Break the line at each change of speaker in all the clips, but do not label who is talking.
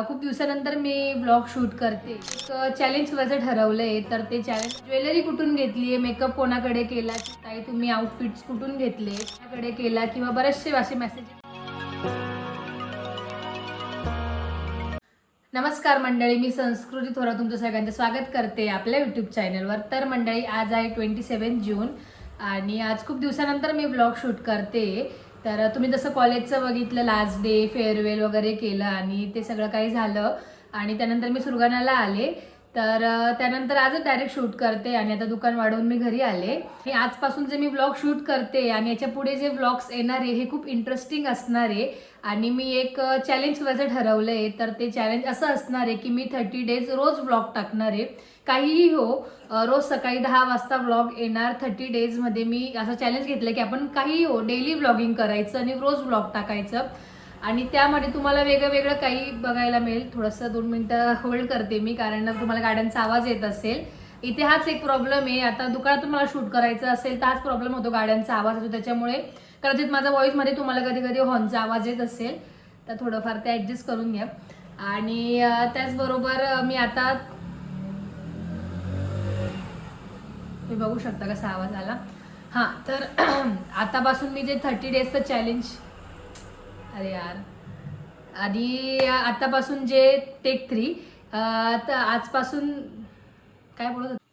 खूप दिवसानंतर मी blog shoot करते. एक चॅलेंज करायचं ठरवलंय. तर ते चॅलेंज ज्वेलरी कुठून घेतली आहे, मेकअप कोणाकडे केला, ताई तुम्ही आउटफिट्स कुठून घेतले, कोणाकडे केला, किंवा बरेचसे असे मेसेज. नमस्कार मंडळी, मी संस्कृती थोरात तुमचं सगळ्यांचं स्वागत करते आपल्या यूट्यूब चॅनलवर. तर मंडळी, आज आहे 27 जून आणि आज खूप दिवसानंतर मी ब्लॉग शूट करते. तर तुम्ही जसं कॉलेजचं बघितलं, लास्ट डे फेअरवेल वगैरे केलं आणि ते सगळं काही झालं आणि त्यानंतर मी सुरगाण्याला आले. तर त्यानंतर आजच डायरेक्ट शूट करते आणि आता दुकान वाढवून मी घरी आले. आणि आजपासून जे मी ब्लॉग शूट करते आणि याच्या पुढे जे ब्लॉग्स येणार आहे हे खूप इंटरेस्टिंग असणार आहे. आणि मी एक चॅलेंज करायचं ठरवलं आहे. तर ते चॅलेंज असं असणार आहे की मी 30 डेज रोज ब्लॉग टाकणार आहे. काहीही हो, रोज सकाळी 10 वाजता ब्लॉग येणार. 30 डेजमध्ये मी असं चॅलेंज घेतलं की आपण काहीही हो डेली ब्लॉगिंग करायचं आणि रोज ब्लॉग टाकायचं. आणि त्यामध्ये तुम्हाला वेगळं वेगळं काही बघायला मिळेल. थोडंसं 2 मिनटं होल्ड करते मी, कारण तुम्हाला गाड्यांचा आवाज येत असेल. इथे हाच एक प्रॉब्लेम आहे. आता दुकानातून मला शूट करायचं असेल तर हाच प्रॉब्लेम होतो, गाड्यांचा आवाज येतो. त्याच्यामुळे कदाचित माझा व्हॉइसमध्ये तुम्हाला कधी कधी हॉर्नचा आवाज येत असेल, तर थोडंफार ते ॲडजस्ट करून घ्या. आणि त्याचबरोबर मी आता हे बघू शकता कसा आवाज आला. हां, तर आतापासून मी जे 30 डेजचं चॅलेंज, अरे यार, आणि आतापासून जे टेक 3, तर आजपासून काय बोलत होते.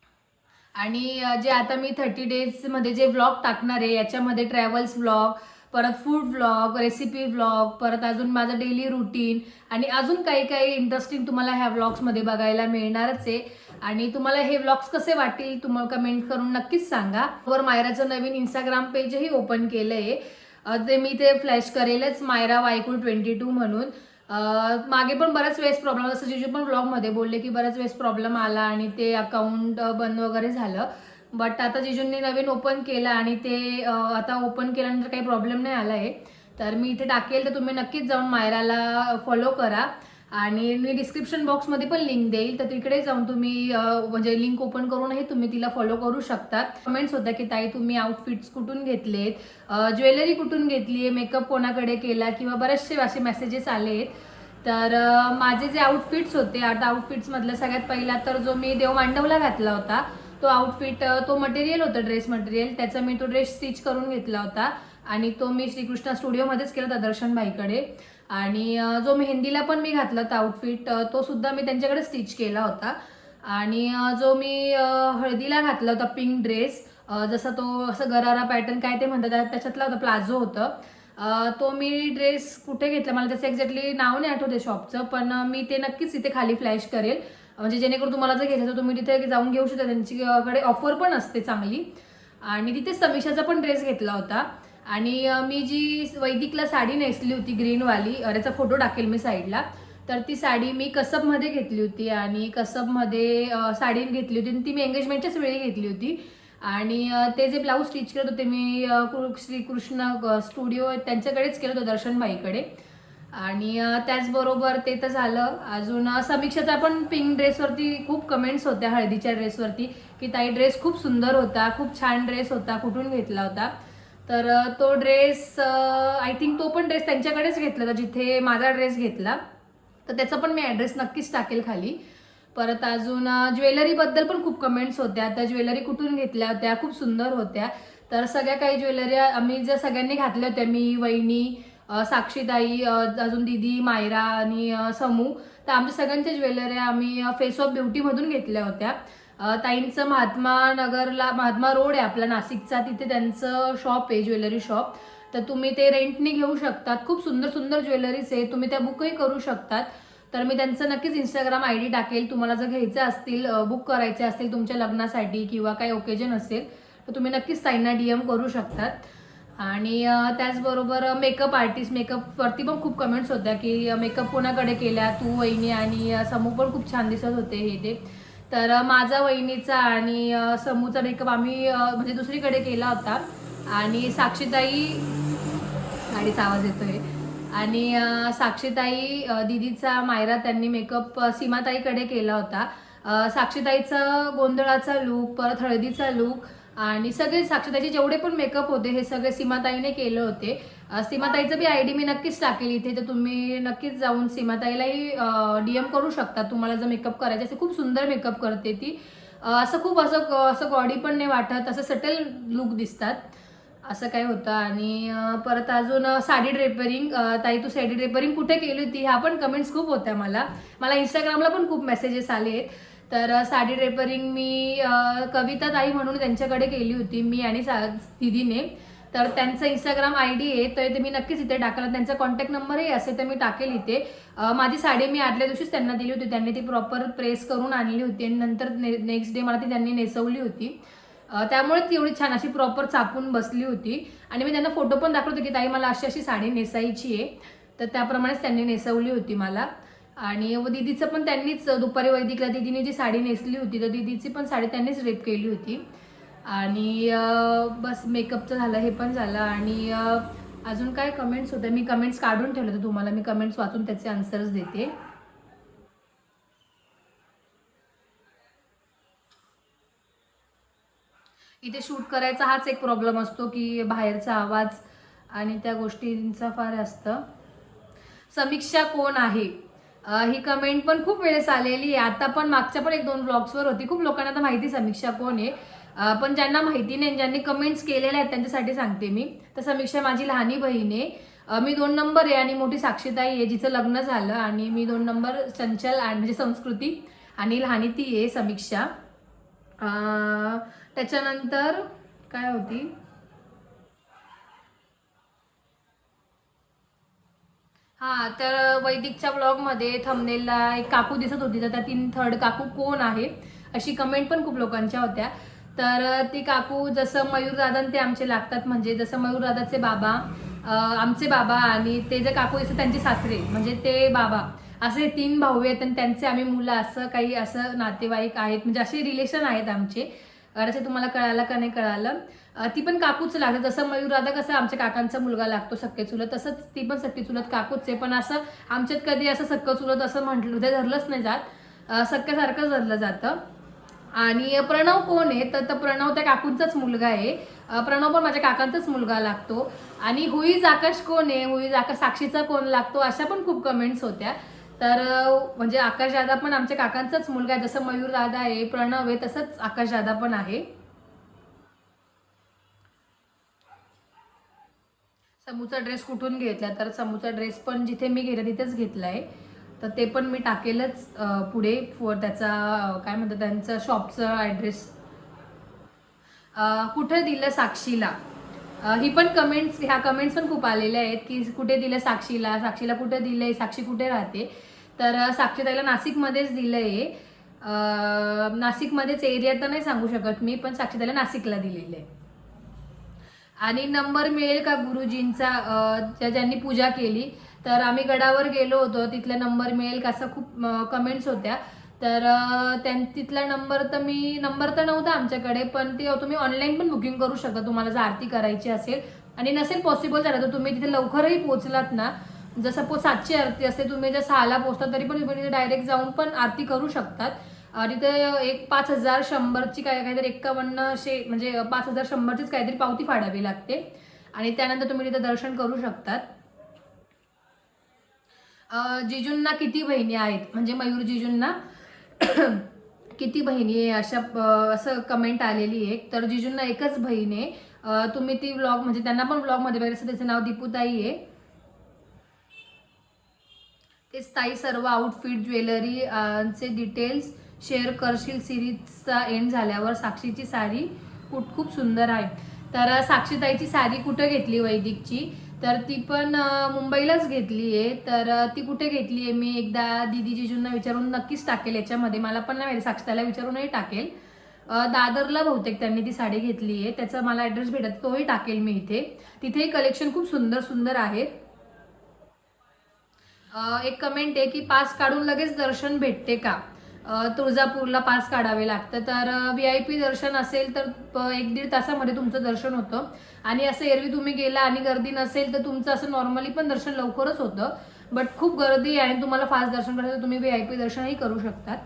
आणि जे आता मी 30 डेजमध्ये जे व्लॉग टाकणार आहे याच्यामध्ये ट्रॅव्हल्स व्लॉग, परत फूड व्लॉग, रेसिपी व्लॉग, परत अजून माझं डेली रुटीन आणि अजून काही काही इंटरेस्टिंग तुम्हाला ह्या व्लॉग्समध्ये बघायला मिळणारच आहे. आणि तुम्हाला हे व्लॉग्स कसे वाटतील तुम्हाला कमेंट करून नक्कीच सांगा. वर मायराचं नवीन इंस्टाग्राम पेजही ओपन केलं आहे. ते मी ते फ्लॅश करेलच, मायरा वायकुळ 22 म्हणून. मागे पण बऱ्याच वेळेस प्रॉब्लेम, जसं जिजू पण ब्लॉगमध्ये बोलले की बऱ्याच वेळेस प्रॉब्लेम आला आणि ते अकाउंट बंद वगैरे झालं. बट आता जिजूंनी नवीन ओपन केलं आणि ते आता ओपन केल्यानंतर काही प्रॉब्लेम नाही आला आहे. तर मी इथे टाकेल, तर तुम्ही नक्कीच जाऊन मायराला फॉलो करा. आणि मी डिस्क्रिप्शन बॉक्समध्ये पण लिंक देईल, तर तिकडे जाऊन तुम्ही म्हणजे लिंक ओपन करूनही तुम्ही तिला फॉलो करू शकता. कमेंट्स होत्या की ताई तुम्ही आउटफिट्स कुठून घेतलेत, ज्वेलरी कुठून घेतली आहे, मेकअप कोणाकडे केला, किंवा बरेचसे असे मेसेजेस आलेत. तर माझे जे आउटफिट्स होते, आता आउटफिट्समधलं सगळ्यात पहिला तर जो मी देव मांडवला घातला होता तो आउटफिट, तो मटेरियल होतं ड्रेस मटेरियल, त्याचा मी तो ड्रेस स्टिच करून घेतला होता आणि तो मी श्रीकृष्णा स्टुडिओमध्येच केला होता दर्शन भाईकडे. आणि जो मेहंदीला पण मी घातला होता आउटफिट, तो सुद्धा मी त्यांच्याकडे स्टिच केला होता. आणि जो मी हळदीला घातला होता पिंक ड्रेस, जसा तो असं गरारा पॅटर्न काय ते म्हणतात त्याच्यातला होता, प्लाझो होतं. तो मी ड्रेस कुठे घेतला मला त्याचं एक्झॅक्टली नाव नाही आठवते शॉपचं, पण मी ते नक्कीच इथे खाली फ्लॅश करेल, म्हणजे जेणेकरून तुम्हाला जर घ्यायचं तर तुम्ही तिथे जाऊन घेऊ शकता. त्यांच्याकडे ऑफर पण असते चांगली. आणि तिथे समीक्षाचा पण ड्रेस घेतला होता. आणि मी जी वैदिकला साडी नेसली होती ग्रीनवाली, त्याचा फोटो टाकेल मी साईडला, तर ती साडी मी कसबमध्ये घेतली होती. आणि कसबमध्ये साडी घेतली होती आणि ती मी एंगेजमेंटच्याच वेळी घेतली होती. आणि ते जे ब्लाऊज स्टिच करत होते मी श्रीकृष्ण स्टुडिओ त्यांच्याकडेच केलं होतं, दर्शन भाईकडे. आणि त्याचबरोबर ते तर झालं. अजून समीक्षाचा पण पिंक ड्रेसवरती खूप कमेंट्स होत्या, हळदीच्या ड्रेसवरती, की ताई ड्रेस खूप सुंदर होता, खूप छान ड्रेस होता, कुठून घेतला होता. तर तो ड्रेस आय थिंक तो पण ड्रेस त्यांच्याकडेच घेतला होता जिथे माझा ड्रेस घेतला, तर त्याचा पण मी ॲड्रेस नक्कीच टाकेल खाली. परत अजून ज्वेलरीबद्दल पण खूप कमेंट्स होत्या, त्या ज्वेलरी कुठून घेतल्या होत्या, खूप सुंदर होत्या. तर सगळ्या काही ज्वेलरी आम्ही ज्या सगळ्यांनी घातल्या होत्या, मी, वहिनी, साक्षीताई, अजून दिदी, मायरा आणि समू, तर आमच्या सगळ्यांच्या ज्वेलरी आम्ही फेस ऑफ ब्युटीमधून घेतल्या होत्या. ताईंचं महात्मा नगरला, महात्मा रोड आहे आपला नाशिकचा, तिथे त्यांचं शॉप आहे, ज्वेलरी शॉप. तर तुम्ही ते रेंटनी घेऊ शकतात. खूप सुंदर सुंदर ज्वेलरीज आहे, तुम्ही त्या बुकही करू शकतात. तर मी त्यांचं नक्कीच इंस्टाग्राम ID टाकेल. तुम्हाला जर घ्यायचं असतील, बुक करायचे असतील तुमच्या लग्नासाठी किंवा काही ओकेजन असेल तर तुम्ही नक्कीच ताईंना DM करू शकतात. आणि त्याचबरोबर मेकअप आर्टिस्ट, मेकअपवरती पण खूप कमेंट्स होत्या की मेकअप कोणाकडे केल्या, तू, वहिनी आणि समू पण खूप छान दिसत होते हे ते. तर माझा, वहिनीचा आणि समूचा मेकअप आम्ही म्हणजे दुसरीकडे केला होता. आणि साक्षीताई, गाडीचा आवाज येतोय, आणि साक्षीताई, दिदीचा, मायरा, त्यांनी मेकअप सीमाताईकडे केला होता. साक्षीताईचा गोंधळाचा लूक, परत हळदीचा लूक आणि सगळे साक्षीताईचे जेवढे पण मेकअप होते हे सगळे सीमाताईने केले होते. सीमाताईचं बी ID मी नक्कीच टाकेल इथे, तर तुम्ही नक्कीच जाऊन सीमाताईलाही DM करू शकता तुम्हाला जर मेकअप करायचे असेल. खूप सुंदर मेकअप करते ती. असं खूप असं गॉडी पण नाही वाटत, असं सटल लुक दिसतात, असं काय होतं. आणि परत अजून साडी ड्रेपरिंग, ताई तू साडी ड्रेपरिंग कुठे केली होती, ह्या पण कमेंट्स खूप होत्या. मला इंस्टाग्रामला पण खूप मेसेजेस आले आहेत. तर साडी ड्रेपरिंग मी कविता ताई म्हणून त्यांच्याकडे केली होती मी आणि दिदीने. तर त्यांचं इंस्टाग्राम ID आहे, तर ते मी नक्कीच इथे टाकला. त्यांचा कॉन्टॅक्ट नंबरही असेल तर मी टाकेल इथे. माझी साडी मी आदल्या दिवशीच त्यांना दिली होती, त्यांनी ती प्रॉपर प्रेस करून आणली होती आणि नंतर नेक्स्ट डे मला ती त्यांनी नेसवली होती. त्यामुळे ती एवढी छान अशी प्रॉपर चापून बसली होती. आणि मी त्यांना फोटो पण दाखवतो की ताई मला अशी साडी नेसायची आहे, तर त्याप्रमाणेच त्यांनी नेसवली होती मला. आणि दीदीचं पण त्यांनीच दुपारी वैदिकला दीदीने जी साडी नेसली होती तर दीदीची पण साडी त्यांनीच ड्रेप केली होती. आणि बस मेकअपचं झालं, हे पण झालं. आणि अजून काय कमेंट्स होते, मी कमेंट्स काढून ठेवले, तर तुम्हाला मी कमेंट्स वाचून त्याचे आन्सर्स देते. इथे शूट करायचा हाच एक प्रॉब्लेम असतो की बाहेरचा आवाज आणि त्या गोष्टींचा फार असतं. समीक्षा कोण आहे, ही कमेंट पण खूप वेळेस आलेली आहे. आता पण मागच्या पण 1-2 व्लॉग्सवर होती. खूप लोकांना तर माहिती समीक्षा कोण आहे, पण ज्यांना माहिती नाही, ज्यांनी कमेंट्स केलेल्या आहेत त्यांच्यासाठी सांगते मी. तर समीक्षा माझी लहानी बहीण आहे. मी 2 नंबर आहे आणि मोठी साक्षीताई आहे जिचं लग्न झालं. आणि मी 2 नंबर चंचल आणि म्हणजे संस्कृती, आणि लहानी ती आहे समीक्षा. त्याच्यानंतर काय होती, हा, तर वैदिकच्या ब्लॉगमध्ये थंबनेलला एक काकू दिसत होती, तर त्या 3rd काकू कोण आहे अशी कमेंट पण खूप लोकांच्या होत्या. तर ती काकू जसं मयूरदादा ते आमचे लागतात, म्हणजे जसं मयूरदादाचे बाबा आमचे बाबा आणि ते जे काकू दिसतात त्यांचे सासरे म्हणजे ते बाबा, असे 3 भाऊ आहेत आणि त्यांचे आम्ही मुलं, असं काही असं नातेवाईक आहेत, म्हणजे असे रिलेशन आहेत आमचे. असे तुम्हाला कळालं का नाही कळालं. ती पण काकूच लागते, जसं मयूरदादा कसं आमच्या काकांचा मुलगा लागतो सख्खे चुलत, तसंच ती पण सख्खी चुलत काकूच आहे. पण असं आमच्यात कधी असं सख्खं चुलत असं म्हटलं ते धरलंच नाही जात, सख्यासारखं धरलं जातं. आणि प्रणव कोण आहे, तर प्रणव त्या काकूंचाच मुलगा आहे. प्रणव पण माझ्या काकांचाच मुलगा लागतो. आणि हुईज आकाश कोण आहे, हुईज आकाश साक्षीचा कोण लागतो, अशा पण खूप कमेंट्स होत्या. तर म्हणजे आकाश दादा पण आमच्या काकांचाच मुलगा आहे, जसं मयूर दादा आहे, प्रणव आहे, तसंच आकाश दादा पण आहे. समूचा ड्रेस कुठून घेतला, तर समूचा ड्रेस पण जिथे मी घेतला तिथेच घेतलाय, तर ते पण मी टाकेलच पुढे त्याचा काय म्हणतात त्यांचं शॉपचं ॲड्रेस. कुठे दिलं साक्षीला, ही पण ह्या कमेंट्स पण खूप आलेल्या आहेत की कुठे दिलं साक्षीला, साक्षीला कुठे दिलंय, साक्षी कुठे राहते. तर साक्षीताईला नाशिकमध्येच दिलंय. नाशिकमध्येच, एरिया तर नाही सांगू शकत मी, पण साक्षीताईला नाशिकला दिलेलं आहे. आणि नंबर मिळेल का गुरुजींचा, ज्यांनी पूजा केली, तर आम्ही गडावर गेलो होतो, तिथला नंबर मिळेल का असं खूप कमेंट्स होत्या. तर तिथला नंबर तर नव्हता आमच्याकडे, पण ते तुम्ही ऑनलाईन पण बुकिंग करू शकता तुम्हाला जर आरती करायची असेल. आणि नसेल पॉसिबल झालं तर तुम्ही तिथे लवकरही पोहोचलात ना, जर सपोज 7ची आरती असते, तुम्ही जर 6ला पोहोचता तरी पण तुम्ही तिथे डायरेक्ट जाऊन पण आरती करू शकतात. आणि ते एक 5,100ची काहीतरी 51 म्हणजे 5,100चीच काहीतरी पावती फाडावी लागते. आणि त्यानंतर तुम्ही तिथे दर्शन करू शकतात. जिजूंना किती बहिणी आहेत, म्हणजे मयूर जिजूंना किती बहिणी आहे असं कमेंट आलेली आहे. तर जिजूंना एकच बहीण आहे. तुम्ही ती व्लॉग म्हणजे त्यांना पण व्लॉगमध्ये बघायचं, त्याचं नाव दीपूताई आहे. तेच ताई, सर्व आउटफिट ज्वेलरी चे डिटेल्स शेअर करशील, सिरीजचा एंड झाल्यावर. साक्षीची साडी खूप सुंदर आहे. तर साक्षीताईची साडी कुठं घेतली वैदिकची, तर ती पण मुंबईलाच घेतली आहे. तर ती कुठे घेतली आहे मी एकदा दीदी जिजूंना विचारून नक्कीच टाकेल याच्यामध्ये, मला पण नाही माहिती, साक्षीताईला विचारूनही टाकेल. दादरला बहुतेक त्यांनी ती साडी घेतली आहे, त्याचा मला ॲड्रेस भेटत तोही टाकेल मी इथे. तिथेही कलेक्शन खूप सुंदर सुंदर आहे. एक कमेंट आहे की पास काढून लगेच दर्शन भेटते का, तुळजापूरला पास काढावे लागतं. तर VIP दर्शन असेल तर 1-1.5 तासामध्ये तुमचं दर्शन होतं. आणि असं एरवी तुम्ही गेला आणि गर्दी नसेल तर तुमचं असं नॉर्मली पण दर्शन लवकरच होतं. बट खूप गर्दी आहे आणि तुम्हाला फास्ट दर्शन करायचं, तुम्ही VIP दर्शनही करू शकतात.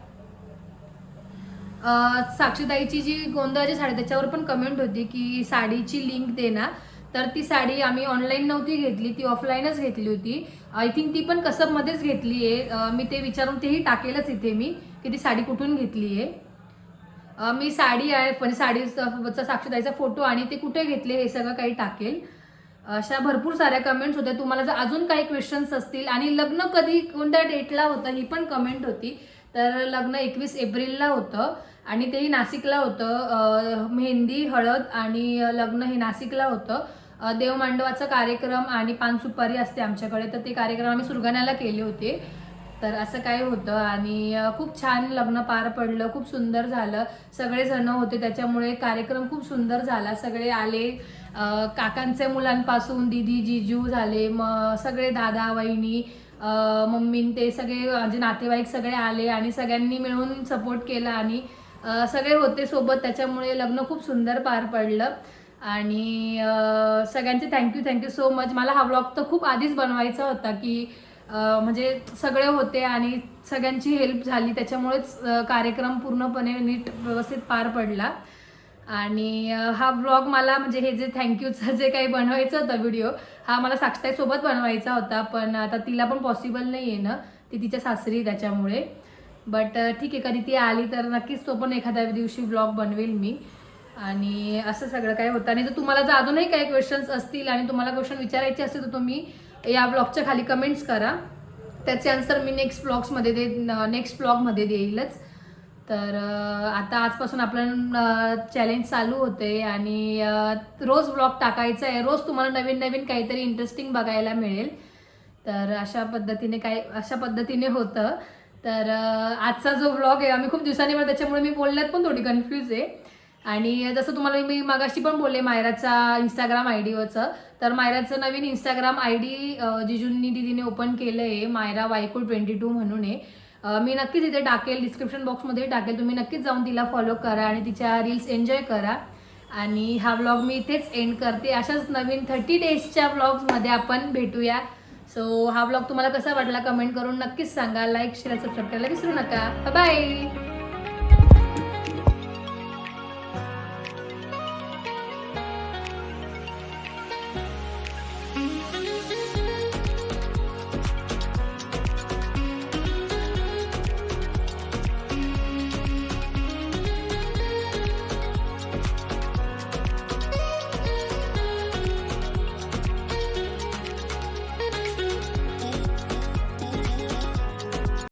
साक्षीताईची जी गोंधळाची साडी त्याच्यावर पण कमेंट होती की साडीची लिंक दे ना. तर ती साडी आम्ही ऑनलाईन नव्हती घेतली, ती ऑफलाईनच घेतली होती. आय थिंक ती पण कसबमध्येच घेतली आहे. मी ते विचारून तेही टाकेलच इथे मी की ती साडी कुठून घेतली आहे. मी साडी आहे म्हणजे साडीचा साक्षीताईचा फोटो आणि ते कुठे घेतले हे सगळं काही टाकेल. अशा भरपूर साऱ्या कमेंट्स होत्या. तुम्हाला जर अजून काही क्वेश्चन्स असतील आणि लग्न कधी कोणत्या डेटला होतं ही पण कमेंट होती. तर लग्न 21 एप्रिलला होतं आणि तेही नाशिकला होतं. मेहंदी हळद आणि लग्न हे नाशिकला होतं. देवमांडवाचा कार्यक्रम आणि पान सुपारी असते आमच्याकडे, तर ते कार्यक्रम आम्ही सुरगाण्याला केले होते. तर असं काय होतं आणि खूप छान लग्न पार पडलं, खूप सुंदर झालं. सगळेजण होते त्याच्यामुळे कार्यक्रम खूप सुंदर झाला. सगळे आले, काकांच्या मुलांपासून दीदी जिजू झाले, मग सगळे दादा वहिनी मम्मी ते सगळे म्हणजे नातेवाईक सगळे आले आणि सगळ्यांनी मिळून सपोर्ट केला आणि सगळे होते सोबत. त्याच्यामुळे लग्न खूप सुंदर पार पडलं आणि सगळ्यांचे थँक्यू सो मच. मला हा व्लॉग तर खूप आधीच बनवायचा होता की म्हणजे सगळे होते आणि सगळ्यांची हेल्प झाली, त्याच्यामुळेच कार्यक्रम पूर्णपणे नीट व्यवस्थित पार पडला. आणि हा व्लॉग मला म्हणजे हे जे थँक्यूचं जे काही बनवायचं होतं व्हिडिओ, हा मला साक्षीताईसोबत बनवायचा होता, पण आता तिला पण पॉसिबल नाही आहे ना, ती तिच्या सासरी त्याच्यामुळे. बट ठीक आहे, कधी ती आली तर नक्कीच तो पण एखाद्या दिवशी व्लॉग बनवेल मी. आणि असं सगळं काय होतं. आणि जर तुम्हाला जर अजूनही काही क्वेश्चन्स असतील आणि तुम्हाला क्वेश्चन विचारायचे असतील तर तुम्ही या ब्लॉगच्या खाली कमेंट्स करा, त्याचे आन्सर मी नेक्स्ट ब्लॉगमध्ये देईलच. तर आता आजपासून आपलं चॅलेंज चालू होते आणि रोज ब्लॉग टाकायचा आहे. रोज तुम्हाला नवीन नवीन काहीतरी इंटरेस्टिंग बघायला मिळेल. तर अशा पद्धतीने होतं. तर आजचा जो व्लॉग आहे आम्ही खूप दिवसांनी बनवला, त्याच्यामुळे मी बोलण्यात पण थोडी कन्फ्यूज आहे. आणि जसं तुम्हाला मी मागाशी पण बोलले मायराचा इंस्टाग्राम आयडीवरचं, तर मायराचं नवीन इंस्टाग्राम आयडी जिजूंनी दीदीने ओपन केलं आहे, मायरा वायकू 22 म्हणून आहे. मी नक्कीच इथे टाकेल, डिस्क्रिप्शन बॉक्समध्ये टाकेल, तुम्ही नक्कीच जाऊन तिला फॉलो करा आणि तिच्या रील्स एन्जॉय करा. आणि हा व्लॉग मी इथेच एंड करते. अशाच नवीन 30 डेजच्या व्लॉग्समध्ये आपण भेटूया. सो हा व्लॉग तुम्हाला कसा वाटला कमेंट करून नक्कीच सांगा. लाईक शेअर सबस्क्राईब करायला विसरू नका. बाय.